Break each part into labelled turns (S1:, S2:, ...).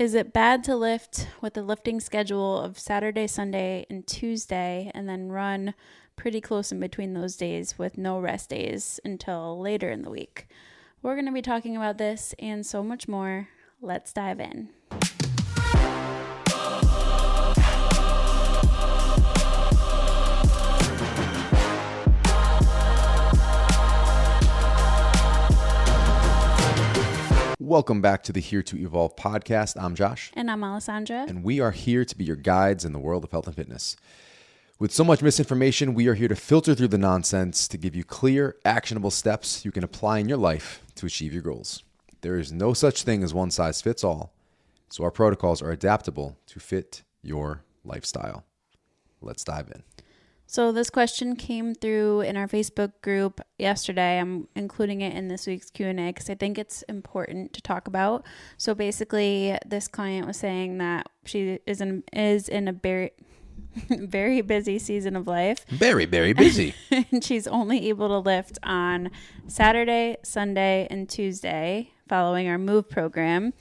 S1: Is it bad to lift with a lifting schedule of Saturday, Sunday, and Tuesday, and then run pretty close in between those days with no rest days until later in the week? We're going to be talking about this and so much more. Let's dive in.
S2: Welcome back to the Here to Evolve podcast. I'm Josh.
S1: And I'm Alessandra.
S2: And we are here to be your guides in the world of health and fitness. With so much misinformation, we are here to filter through the nonsense to give you clear, actionable steps you can apply in your life to achieve your goals. There is no such thing as one size fits all, so our protocols are adaptable to fit your lifestyle. Let's dive in.
S1: So this question came through in our Facebook group yesterday. I'm including it in this week's Q&A because I think it's important to talk about. So basically, this client was saying that she is in a very, very busy season of life.
S2: Very, very busy.
S1: And she's only able to lift on Saturday, Sunday, and Tuesday following our MOVE program.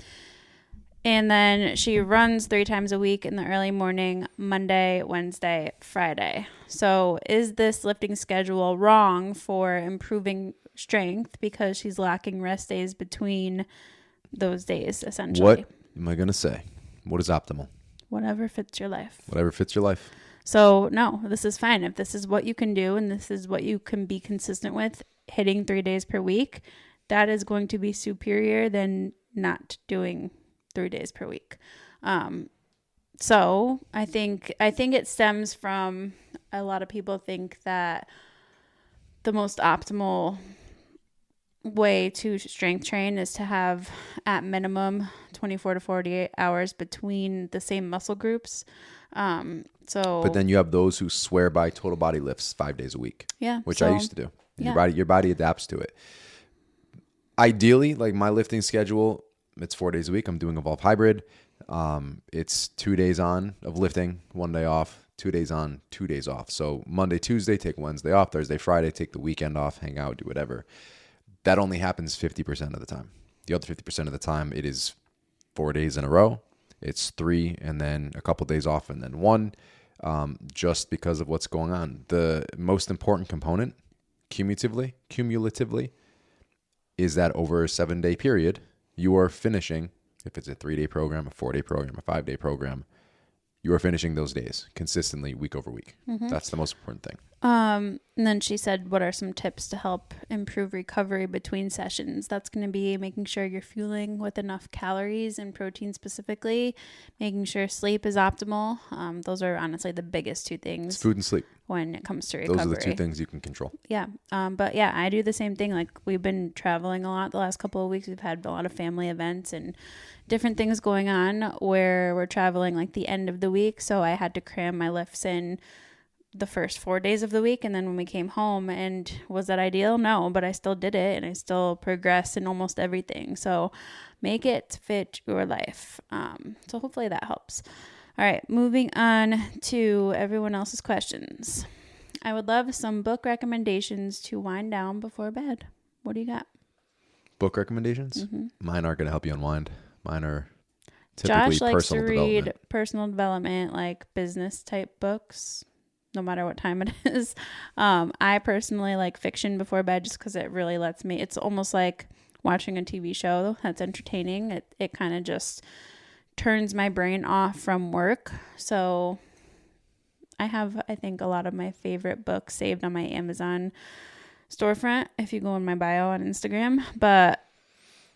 S1: And then she runs 3 times a week in the early morning, Monday, Wednesday, Friday. So is this lifting schedule wrong for improving strength because she's lacking rest days between those days, essentially?
S2: What am I going to say? What is optimal?
S1: Whatever fits your life.
S2: Whatever fits your life.
S1: So no, this is fine. If this is what you can do and this is what you can be consistent with, hitting 3 days per week, that is going to be superior than not doing 3 days per week. So I think it stems from a lot of people think that the most optimal way to strength train is to have at minimum 24 to 48 hours between the same muscle groups. But
S2: then you have those who swear by total body lifts 5 days a week.
S1: Yeah.
S2: Which I used to do. And your body adapts to it. Ideally, like my lifting schedule, it's 4 days a week. I'm doing Evolve Hybrid. It's 2 days on of lifting, 1 day off, 2 days on, 2 days off. So Monday, Tuesday, take Wednesday off, Thursday, Friday, take the weekend off, hang out, do whatever. That only happens 50% of the time. The other 50% of the time, it is 4 days in a row. It's 3 and then a couple days off and then 1, just because of what's going on. The most important component, cumulatively, is that over a 7-day period, you are finishing, if it's a 3-day program, a 4-day program, a 5-day program, you are finishing those days consistently week over week. Mm-hmm. That's the most important thing.
S1: And then she said, what are some tips to help improve recovery between sessions? That's going to be making sure you're fueling with enough calories and protein specifically, making sure sleep is optimal. Those are honestly the biggest 2 things.
S2: It's food and sleep.
S1: When it comes to recovery.
S2: Those are the 2 things you can control.
S1: Yeah. But yeah, I do the same thing. Like we've been traveling a lot the last couple of weeks. We've had a lot of family events and different things going on where we're traveling like the end of the week. So I had to cram my lifts in the first 4 days of the week. And then when we came home, and was that ideal? No, but I still did it and I still progressed in almost everything. So make it fit your life. So hopefully that helps. All right, moving on to everyone else's questions. I would love some book recommendations to wind down before bed. What do you got?
S2: Book recommendations? Mm-hmm. Mine aren't going to help you unwind. Mine are
S1: Josh
S2: typically
S1: likes to
S2: personal
S1: read
S2: development.
S1: Personal development, like business type books, no matter what time it is. I personally like fiction before bed just because it really lets me, it's almost like watching a TV show that's entertaining. It kind of just turns my brain off from work. So I have, I think, a lot of my favorite books saved on my Amazon storefront if you go in my bio on Instagram. But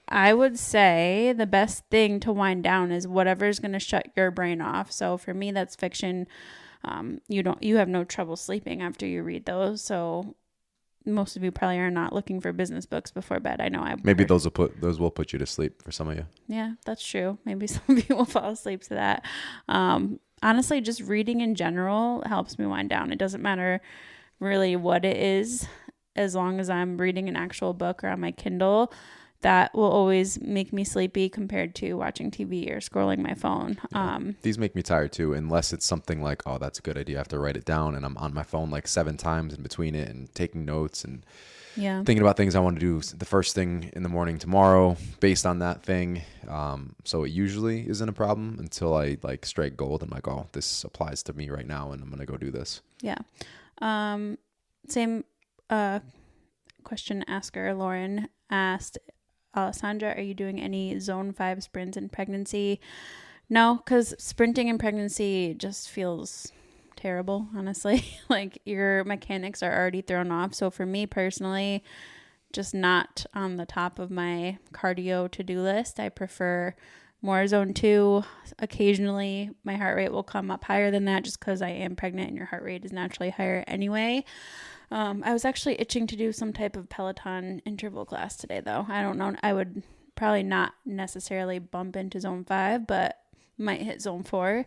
S1: I would say the best thing to wind down is whatever's going to shut your brain off. So for me, that's fiction. You have no trouble sleeping after you read those. So most of you probably are not looking for business books before bed. I know
S2: maybe those will put you to sleep for some of you.
S1: Yeah, that's true. Maybe some people fall asleep to that. Honestly, just reading in general helps me wind down. It doesn't matter really what it is, as long as I'm reading an actual book or on my Kindle. That will always make me sleepy compared to watching TV or scrolling my phone.
S2: Yeah. These make me tired too, unless it's something like, oh, that's a good idea. I have to write it down, and I'm on my phone like 7 times in between it and taking notes. And
S1: Yeah.
S2: thinking about things I want to do the first thing in the morning tomorrow based on that thing. So it usually isn't a problem until I like strike gold. I'm like, oh, this applies to me right now, and I'm gonna go do this.
S1: Yeah. Same question asker Lauren asked, Alessandra, are you doing any zone 5 sprints in pregnancy? No, because sprinting in pregnancy just feels terrible, honestly. Like your mechanics are already thrown off. So for me personally, just not on the top of my cardio to-do list. I prefer more zone 2. Occasionally my heart rate will come up higher than that just because I am pregnant and your heart rate is naturally higher anyway. I was actually itching to do some type of Peloton interval class today, though. I don't know. I would probably not necessarily bump into zone 5, but might hit zone 4.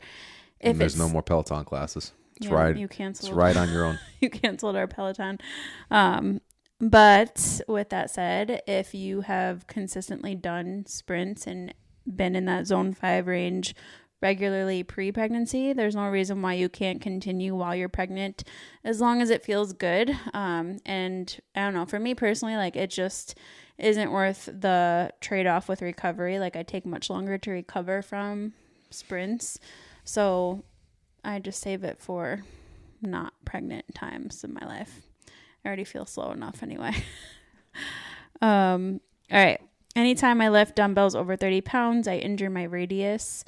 S2: And there's no more Peloton classes. It's
S1: You canceled.
S2: It's right on your own.
S1: You canceled our Peloton. But with that said, if you have consistently done sprints and been in that zone 5 range regularly pre-pregnancy, there's no reason why you can't continue while you're pregnant as long as it feels good. And I don't know, for me personally, like it just isn't worth the trade-off with recovery. Like I take much longer to recover from sprints, so I just save it for not pregnant times in my life. I already feel slow enough anyway. All right, anytime I lift dumbbells over 30 pounds, I injure my radius.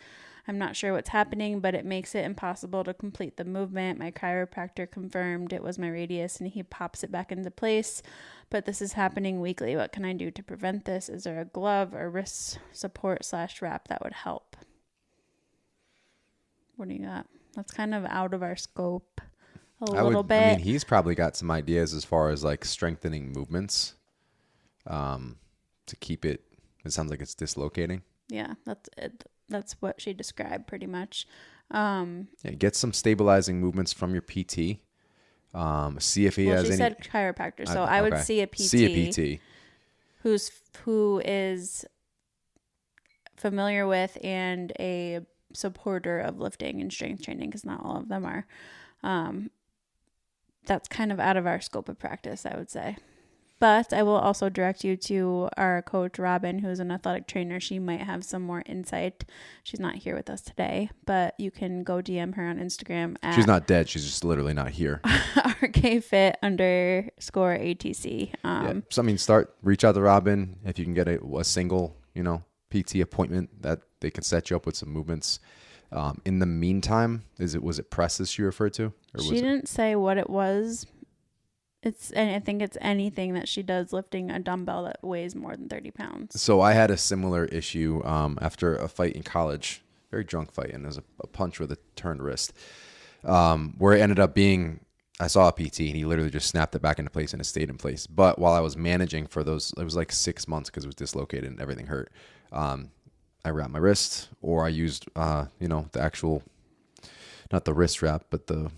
S1: I'm not sure what's happening, but it makes it impossible to complete the movement. My chiropractor confirmed it was my radius and he pops it back into place, but this is happening weekly. What can I do to prevent this? Is there a glove or wrist support / wrap that would help? What do you got? That's kind of out of our scope a little bit.
S2: I mean, he's probably got some ideas as far as like strengthening movements to keep it. It sounds like it's dislocating.
S1: Yeah, that's it. That's what she described pretty much.
S2: Get some stabilizing movements from your PT. See if he has any.
S1: She said chiropractor, so I would see a PT.
S2: See a PT
S1: who is familiar with and a supporter of lifting and strength training, because not all of them are. That's kind of out of our scope of practice, I would say. But I will also direct you to our coach, Robin, who's an athletic trainer. She might have some more insight. She's not here with us today, but you can go DM her on Instagram.
S2: She's not dead. She's just literally not here.
S1: RKFit_ATC.
S2: So, I mean, reach out to Robin. If you can get a single, PT appointment, that they can set you up with some movements. In the meantime, was it presses she referred to?
S1: She didn't say what it was. And I think it's anything that she does lifting a dumbbell that weighs more than 30 pounds.
S2: So I had a similar issue after a fight in college, very drunk fight, and it was a punch with a turned wrist, where it ended up being, I saw a PT and he literally just snapped it back into place and it stayed in place. But while I was managing for those, it was like 6 months because it was dislocated and everything hurt. I wrapped my wrist, or I used, the actual, not the wrist wrap, but the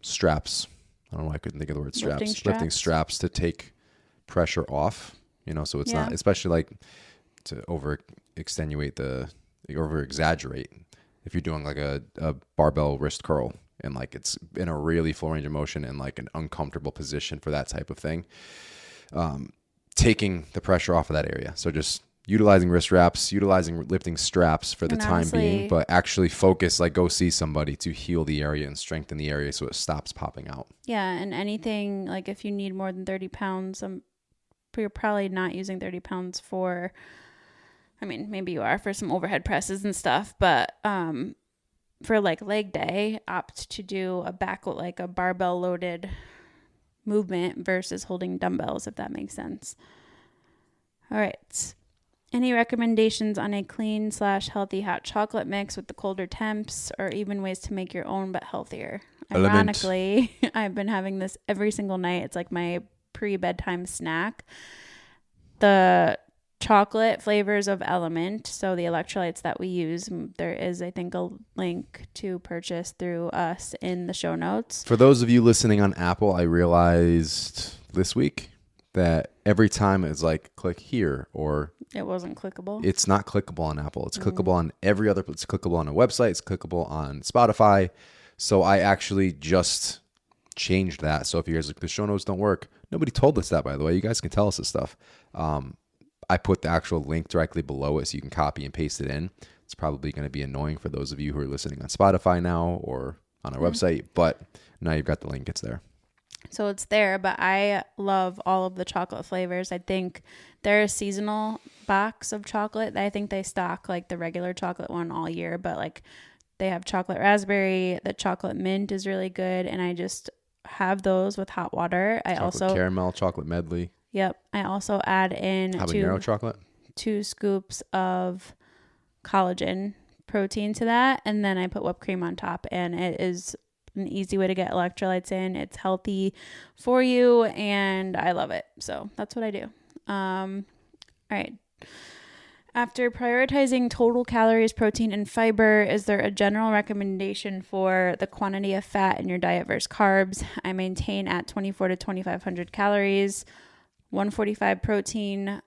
S2: straps. I don't know why I couldn't think of the word straps. Lifting straps to take pressure off, so it's not, especially like to over exaggerate. If you're doing like a barbell wrist curl and like it's in a really full range of motion and like an uncomfortable position for that type of thing, taking the pressure off of that area. So just utilizing wrist wraps, utilizing lifting straps for the time being, but actually focus, like go see somebody to heal the area and strengthen the area so it stops popping out.
S1: Yeah, and anything, like if you need more than 30 pounds, you're probably not using 30 pounds for, I mean, maybe you are for some overhead presses and stuff, but for like leg day, opt to do a barbell loaded movement versus holding dumbbells, if that makes sense. All right. Any recommendations on a clean / healthy hot chocolate mix with the colder temps, or even ways to make your own but healthier? Ironically, I've been having this every single night. It's like my pre-bedtime snack. The chocolate flavors of Element, so the electrolytes that we use, there is, I think, a link to purchase through us in the show notes.
S2: For those of you listening on Apple, I realized this week that every time it's like click here, or
S1: it wasn't clickable.
S2: It's not clickable on Apple. It's clickable on every other. It's clickable on a website. It's clickable on Spotify. So I actually just changed that. So if you guys like the show notes don't work, Nobody told us that, by the way. You guys can tell us this stuff. I put the actual link directly below it so you can copy and paste it in. It's probably going to be annoying for those of you who are listening on Spotify now or on our website, but now you've got the link. It's there.
S1: So it's there, but I love all of the chocolate flavors. I think they're a seasonal box of chocolate. I think they stock like the regular chocolate one all year, but like they have chocolate raspberry. The chocolate mint is really good, and I just have those with hot water. I
S2: Chocolate
S1: also
S2: caramel, chocolate medley.
S1: Yep. I also add in
S2: Habanero chocolate.
S1: 2 scoops of collagen protein to that, and then I put whipped cream on top, and it is an easy way to get electrolytes in. It's healthy for you, and I love it. So that's what I do. All right. After prioritizing total calories, protein, and fiber, is there a general recommendation for the quantity of fat in your diet versus carbs? I maintain at 24 to 2,500 calories, 145 protein,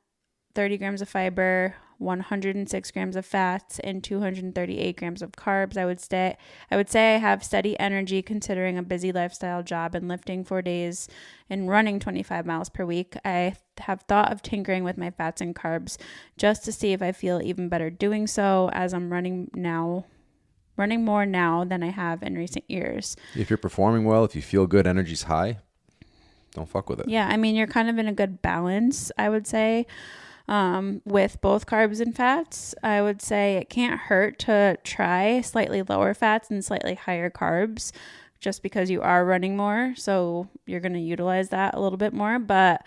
S1: 30 grams of fiber, 106 grams of fats, and 238 grams of carbs. I would say I have steady energy considering a busy lifestyle job and lifting 4 days and running 25 miles per week. I have thought of tinkering with my fats and carbs just to see if I feel even better doing so, as I'm running more now than I have in recent years.
S2: If you're performing well, if you feel good, energy's high, don't fuck with it.
S1: Yeah, I mean, you're kind of in a good balance, I would say. With both carbs and fats, I would say it can't hurt to try slightly lower fats and slightly higher carbs just because you are running more. So you're going to utilize that a little bit more. But,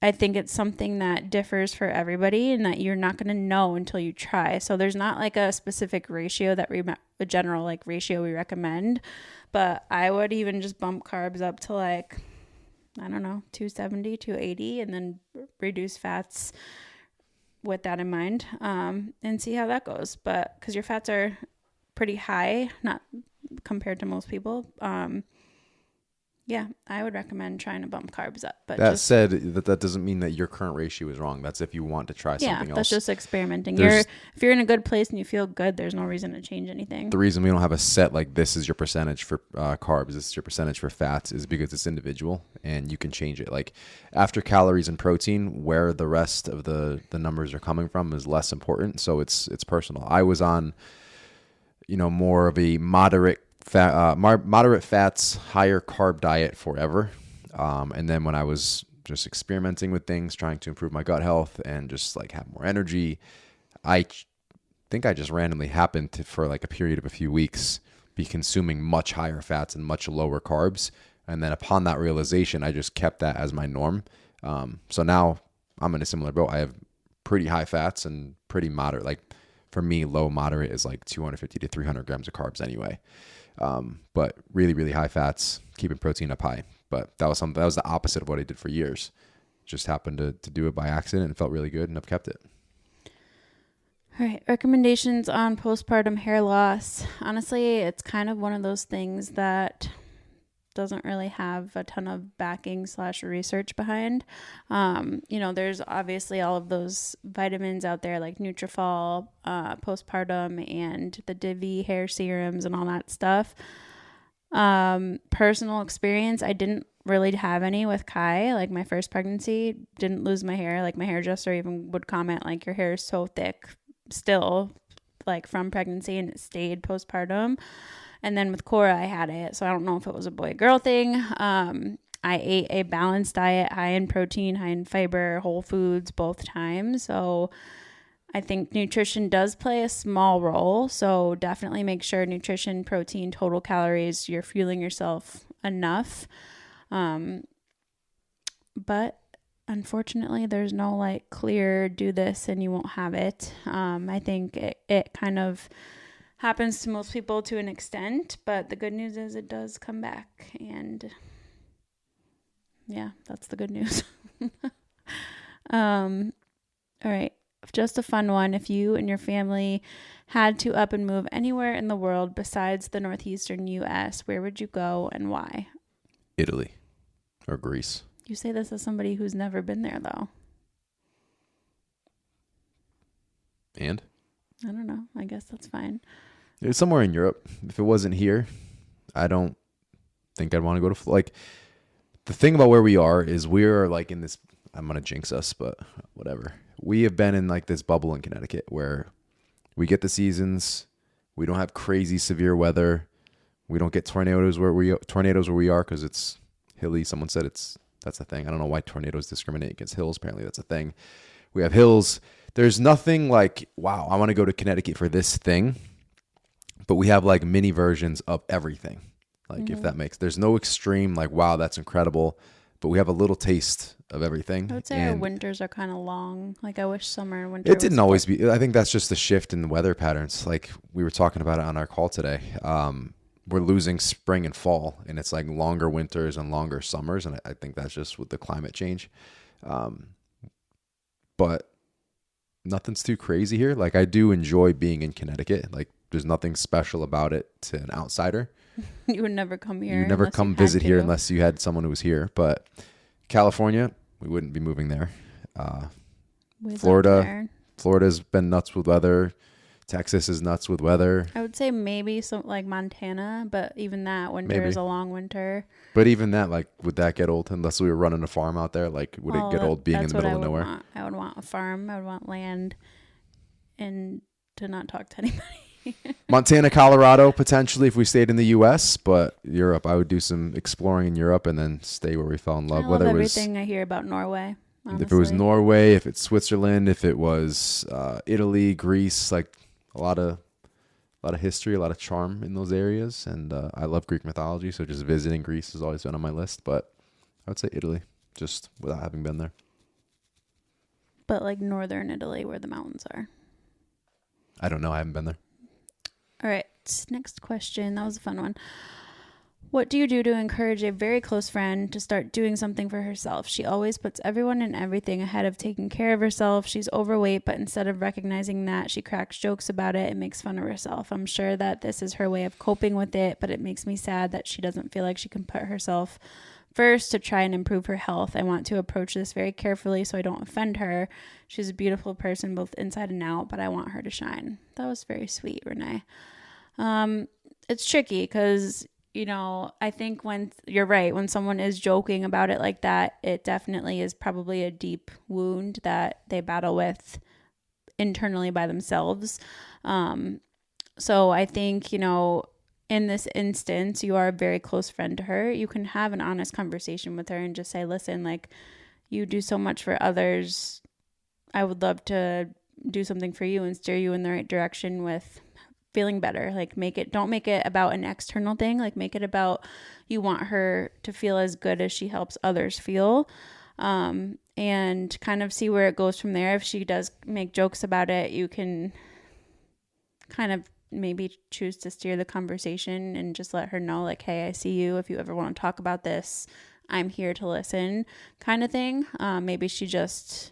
S1: I think it's something that differs for everybody and that you're not going to know until you try. So there's not like a specific ratio a general like ratio we recommend. But I would even just bump carbs up to like, I don't know, 270, 280, and then reduce fats with that in mind, and see how that goes. But because your fats are pretty high, not compared to most people, yeah, I would recommend trying to bump carbs up. But
S2: that said, that doesn't mean that your current ratio is wrong. That's if you want to try something else.
S1: Yeah, that's just experimenting. If you're in a good place and you feel good, there's no reason to change anything.
S2: The reason we don't have a set like this is your percentage for carbs, this is your percentage for fats, is because it's individual and you can change it. Like after calories and protein, where the rest of the numbers are coming from is less important. So it's personal. I was on, more of a moderate fats, higher carb diet forever. And then when I was just experimenting with things, trying to improve my gut health and just like have more energy, I think I just randomly happened to, for like a period of a few weeks, be consuming much higher fats and much lower carbs. And then upon that realization, I just kept that as my norm. So now I'm in a similar boat. I have pretty high fats and pretty moderate. Like for me, low moderate is like 250 to 300 grams of carbs anyway. But really, really high fats, keeping protein up high. But that was the opposite of what I did for years. Just happened to do it by accident and felt really good, and I've kept it.
S1: All right. Recommendations on postpartum hair loss. Honestly, it's kind of one of those things that doesn't really have a ton of backing / research behind. There's obviously all of those vitamins out there like Nutrafol, postpartum, and the Divi hair serums and all that stuff. Personal experience, I didn't really have any with Kai. Like my first pregnancy, didn't lose my hair. Like my hairdresser even would comment like, your hair is so thick still, like from pregnancy, and it stayed postpartum. And then with Cora, I had it. So I don't know if it was a boy-girl thing. I ate a balanced diet, high in protein, high in fiber, whole foods both times. So I think nutrition does play a small role. So definitely make sure nutrition, protein, total calories, you're fueling yourself enough. But unfortunately, there's no like clear do this and you won't have it. I think it kind of happens to most people to an extent, but the good news is it does come back, and yeah, that's the good news. All right, just a fun one. If you and your family had to up and move anywhere in the world besides the northeastern U.S., where would you go and why?
S2: Italy or Greece.
S1: You say this as somebody who's never been there, though.
S2: And?
S1: I don't know. I guess that's fine.
S2: It's somewhere in Europe. If it wasn't here, I don't think I'd want to go to the thing about where we are is we're like in this, I'm going to jinx us, but whatever. We have been in like this bubble in Connecticut where we get the seasons. We don't have crazy severe weather. We don't get tornadoes where we are because it's hilly. Someone said that's a thing. I don't know why tornadoes discriminate against hills. Apparently that's a thing. We have hills. There's nothing like, wow, I want to go to Connecticut for this thing. But we have like mini versions of everything. Like if that makes, there's no extreme like, wow, that's incredible. But we have a little taste of everything.
S1: I would say our winters are kind of long. Like I wish summer and winter.
S2: It didn't always be. I think that's just the shift in the weather patterns. Like we were talking about it on our call today. We're losing spring and fall, and it's like longer winters and longer summers. And I think that's just with the climate change. But nothing's too crazy here. Like I do enjoy being in Connecticut. Like there's nothing special about it to an outsider.
S1: You would never come here.
S2: You would never come visit here unless you had someone who was here. But California, we wouldn't be moving there. Florida's been nuts with weather. Texas is nuts with weather.
S1: I would say maybe some like Montana, but even that winter is a long winter.
S2: But even that, like, would that get old unless we were running a farm out there? Like, would it get old being in the middle of nowhere?
S1: I would want a farm. I would want land and to not talk to anybody.
S2: Montana, Colorado, potentially if we stayed in the U.S., but Europe, I would do some exploring in Europe and then stay where we fell in love.
S1: I love everything I hear about Norway. Honestly.
S2: If it was Norway, if it's Switzerland, if it was Italy, Greece, like a lot of history, a lot of charm in those areas, and I love Greek mythology, so just visiting Greece has always been on my list. But I would say Italy, just without having been there.
S1: But like northern Italy, where the mountains are.
S2: I don't know. I haven't been there.
S1: All right, next question. That was a fun one. What do you do to encourage a very close friend to start doing something for herself? She always puts everyone and everything ahead of taking care of herself. She's overweight, but instead of recognizing that, she cracks jokes about it and makes fun of herself. I'm sure that this is her way of coping with it, but it makes me sad that she doesn't feel like she can put herself first to try and improve her health. I want to approach this very carefully so I don't offend her. She's a beautiful person both inside and out, but I want her to shine. That was very sweet, Renee. It's tricky because, you know, I think when you're right, when someone is joking about it like that, it definitely is probably a deep wound that they battle with internally by themselves. So I think, you know, in this instance, you are a very close friend to her. You can have an honest conversation with her and just say, listen, like, you do so much for others. I would love to do something for you and steer you in the right direction with feeling better. Like, don't make it about an external thing. Like, make it about you want her to feel as good as she helps others feel. And kind of see where it goes from there. If she does make jokes about it, you can kind of maybe choose to steer the conversation and just let her know, like, hey, I see you. If you ever want to talk about this, I'm here to listen, kind of thing. Maybe she just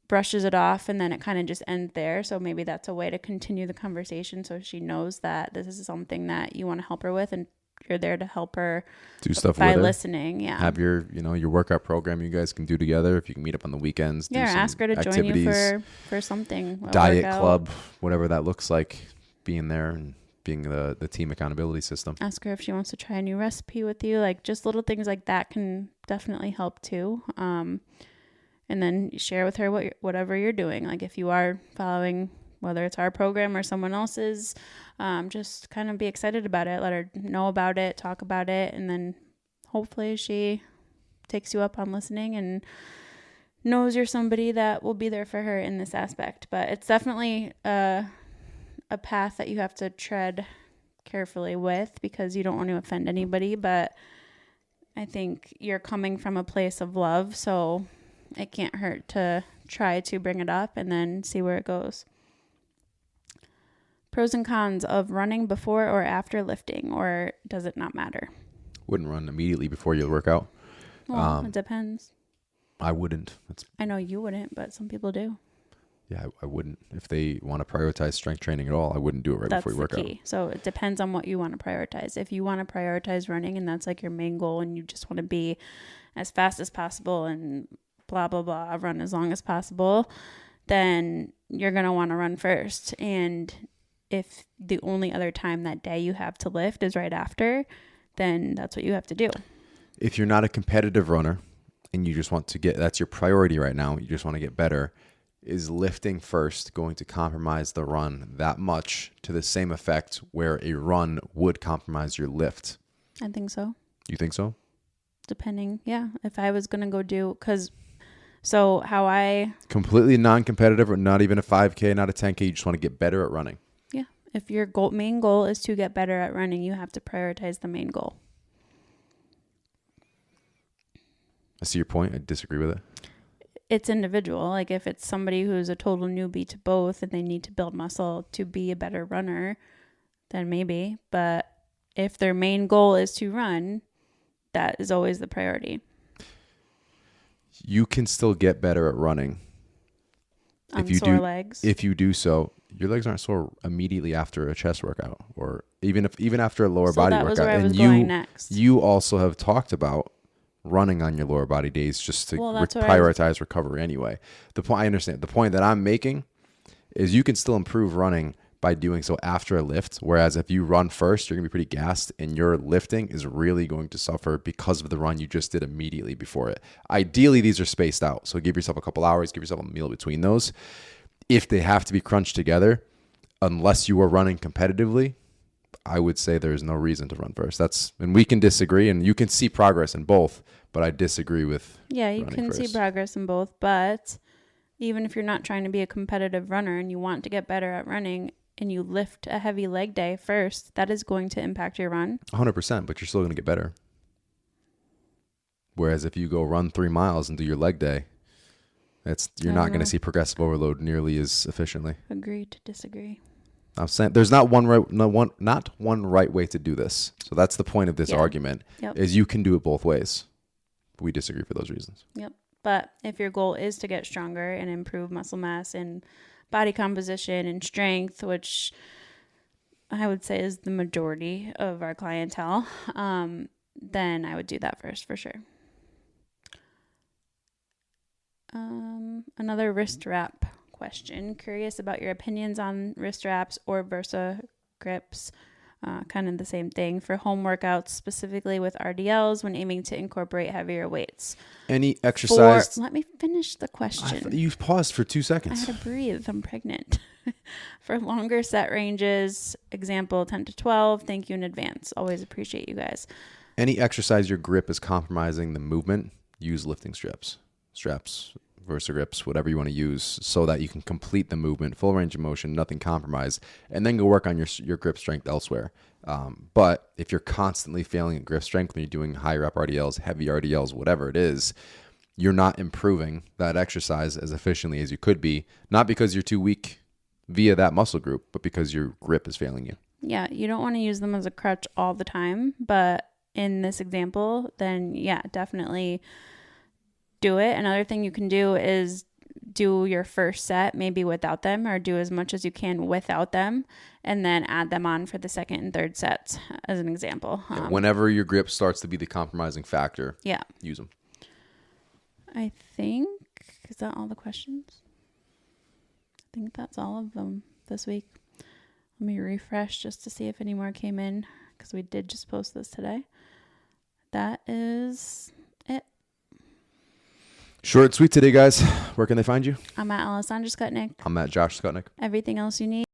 S1: brushes it off and then it kind of just ends there. So maybe that's a way to continue the conversation so she knows that this is something that you want to help her with and you're there to help her
S2: do stuff
S1: by
S2: with her.
S1: Listening. Yeah.
S2: Have your workout program you guys can do together. If you can meet up on the weekends.
S1: Yeah. Ask her to join you for something.
S2: Diet club, whatever that looks like, being there and being the team accountability system.
S1: Ask her if she wants to try a new recipe with you. Like, just little things like that can definitely help too. And then share with her whatever you're doing. Like, if you are following, whether it's our program or someone else's, just kind of be excited about it. Let her know about it, talk about it, and then hopefully she takes you up on listening and knows you're somebody that will be there for her in this aspect. But it's definitely a path that you have to tread carefully with because you don't want to offend anybody. But I think you're coming from a place of love, so it can't hurt to try to bring it up and then see where it goes. Pros and cons of running before or after lifting, or does it not matter?
S2: Wouldn't run immediately before your workout.
S1: Well, it depends.
S2: I wouldn't.
S1: I know you wouldn't, but some people do.
S2: Yeah, I wouldn't. If they want to prioritize strength training at all, I wouldn't do it before you work out. That's the key.
S1: So it depends on what you want to prioritize. If you want to prioritize running and that's like your main goal and you just want to be as fast as possible and blah, blah, blah, run as long as possible, then you're going to want to run first. And if the only other time that day you have to lift is right after, then that's what you have to do.
S2: If you're not a competitive runner and you just want to get, that's your priority right now, you just want to get better, is lifting first going to compromise the run that much to the same effect where a run would compromise your lift?
S1: I think so.
S2: You think so?
S1: Depending. Yeah. If I was going to go do, so how I...
S2: Completely non-competitive, or not even a 5K, not a 10K, you just want to get better at running.
S1: Yeah. If your main goal is to get better at running, you have to prioritize the main goal.
S2: I see your point. I disagree with it.
S1: It's individual. Like if it's somebody who's a total newbie to both and they need to build muscle to be a better runner, then maybe. But if their main goal is to run, that is always the priority.
S2: You can still get better at running.
S1: On sore legs.
S2: If you do so, your legs aren't sore immediately after a chest workout, or even after a lower body workout.
S1: So that was where I was going next.
S2: You also have talked about running on your lower body days just to prioritize recovery anyway. I understand. The point that I'm making is you can still improve running by doing so after a lift, whereas if you run first, you're going to be pretty gassed and your lifting is really going to suffer because of the run you just did immediately before it. Ideally, these are spaced out. So give yourself a couple hours, give yourself a meal between those. If they have to be crunched together, unless you are running competitively, I would say there is no reason to run first. And we can disagree, and you can see progress in both, but I disagree with
S1: you can
S2: first.
S1: See progress in both, but even if you're not trying to be a competitive runner and you want to get better at running and you lift a heavy leg day first, that is going to impact your run.
S2: 100%, but you're still going to get better. Whereas if you go run 3 miles and do your leg day, you're not going to see progressive overload nearly as efficiently.
S1: Agree to disagree.
S2: I'm saying there's not one right way to do this. So that's the point of this argument.
S1: Yep.
S2: Is you can do it both ways. We disagree for those reasons.
S1: Yep. But if your goal is to get stronger and improve muscle mass and body composition and strength, which I would say is the majority of our clientele, then I would do that first for sure. Another wrist wrap question. Curious about your opinions on wrist wraps or Versa grips. Kind of the same thing for home workouts, specifically with RDLs when aiming to incorporate heavier weights.
S2: Any exercise?
S1: Let me finish the question.
S2: You paused for 2 seconds.
S1: I had to breathe. I'm pregnant. For longer set ranges, example 10 to 12. Thank you in advance. Always appreciate you guys.
S2: Any exercise your grip is compromising the movement, use lifting straps, Versa grips, whatever you want to use, so that you can complete the movement, full range of motion, nothing compromised, and then go work on your grip strength elsewhere. But if you're constantly failing at grip strength when you're doing high rep RDLs, heavy RDLs, whatever it is, you're not improving that exercise as efficiently as you could be, not because you're too weak via that muscle group, but because your grip is failing you.
S1: Yeah, you don't want to use them as a crutch all the time, but in this example, then yeah, definitely do it. Another thing you can do is do your first set maybe without them, or do as much as you can without them, and then add them on for the second and third sets as an example.
S2: Whenever your grip starts to be the compromising factor, use them.
S1: I think, is that all the questions? I think that's all of them this week. Let me refresh just to see if any more came in, because we did just post this today. That is it.
S2: Short and sweet today, guys. Where can they find you?
S1: I'm at Alessandra Skutnik.
S2: I'm at Josh Skutnik.
S1: Everything else you need.